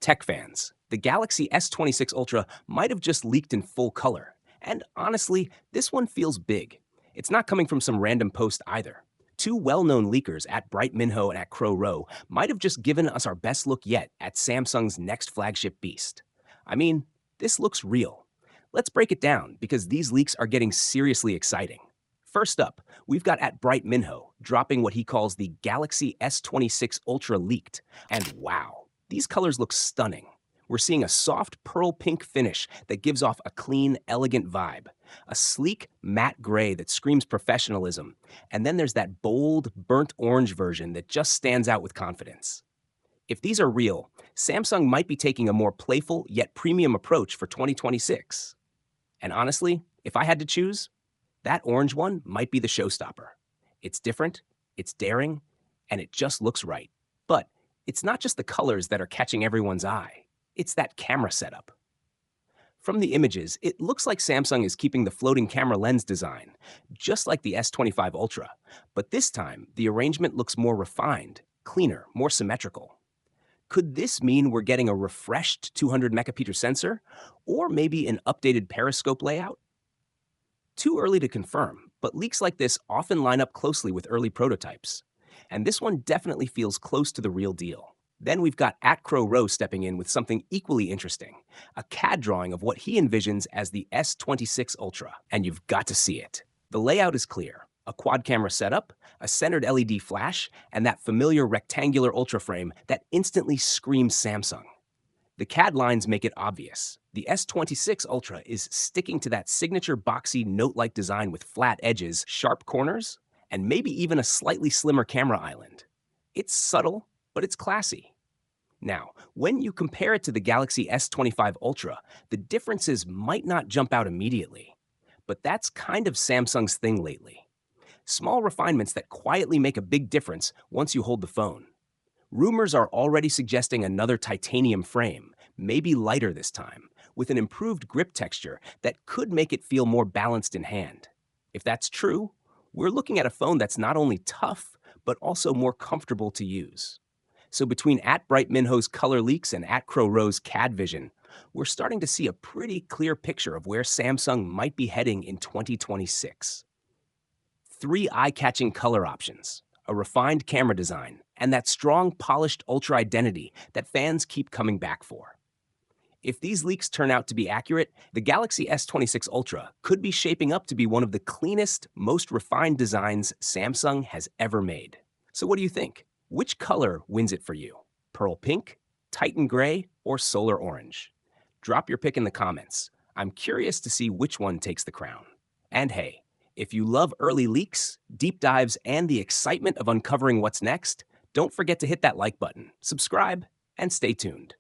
Tech fans, the Galaxy S26 Ultra might have just leaked in full color. And honestly, this one feels big. It's not coming from some random post either. Two well-known leakers at Bright Minho and at Crow Row might have just given us our best look yet at Samsung's next flagship beast. I mean, this looks real. Let's break it down because these leaks are getting seriously exciting. First up, we've got at Bright Minho dropping what he calls the Galaxy S26 Ultra leaked. And wow, these colors look stunning. We're seeing a soft pearl pink finish that gives off a clean, elegant vibe, a sleek, matte gray that screams professionalism, and then there's that bold, burnt orange version that just stands out with confidence. If these are real, Samsung might be taking a more playful yet premium approach for 2026. And honestly, if I had to choose, that orange one might be the showstopper. It's different, it's daring, and it just looks right. But it's not just the colors that are catching everyone's eye. It's that camera setup. From the images, it looks like Samsung is keeping the floating camera lens design, just like the S25 Ultra. But this time, the arrangement looks more refined, cleaner, more symmetrical. Could this mean we're getting a refreshed 200 megapixel sensor? Or maybe an updated periscope layout? Too early to confirm, but leaks like this often line up closely with early prototypes. And this one definitely feels close to the real deal. Then we've got at Crow Row stepping in with something equally interesting, a CAD drawing of what he envisions as the S26 Ultra, and you've got to see it. The layout is clear, a quad camera setup, a centered LED flash, and that familiar rectangular Ultra frame that instantly screams Samsung. The CAD lines make it obvious. The S26 Ultra is sticking to that signature boxy note-like design with flat edges, sharp corners, and maybe even a slightly slimmer camera island. It's subtle, but it's classy. Now, when you compare it to the Galaxy S25 Ultra, the differences might not jump out immediately. But that's kind of Samsung's thing lately. Small refinements that quietly make a big difference once you hold the phone. Rumors are already suggesting another titanium frame, maybe lighter this time, with an improved grip texture that could make it feel more balanced in hand. If that's true, we're looking at a phone that's not only tough, but also more comfortable to use. So between at Bright Minho's color leaks and at Crow Row's CAD vision, we're starting to see a pretty clear picture of where Samsung might be heading in 2026. Three eye-catching color options, a refined camera design, and that strong, polished Ultra identity that fans keep coming back for. If these leaks turn out to be accurate, the Galaxy S26 Ultra could be shaping up to be one of the cleanest, most refined designs Samsung has ever made. So what do you think? Which color wins it for you? Pearl pink, Titan gray, or solar orange? Drop your pick in the comments. I'm curious to see which one takes the crown. And hey, if you love early leaks, deep dives, and the excitement of uncovering what's next, don't forget to hit that like button, subscribe, and stay tuned.